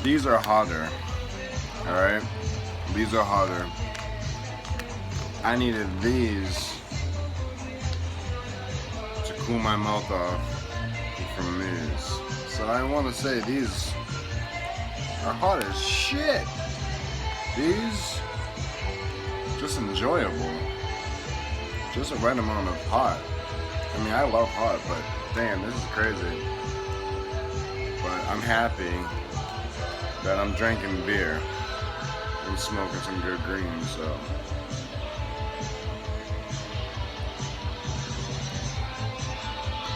These are hotter. Alright? These are hotter. I needed these to cool my mouth off from these. So I want to say these are hot as shit. These, just enjoyable. Just the right amount of hot. I mean, I love hot, but damn, this is crazy. But I'm happy that I'm drinking beer and smoking some good greens, so.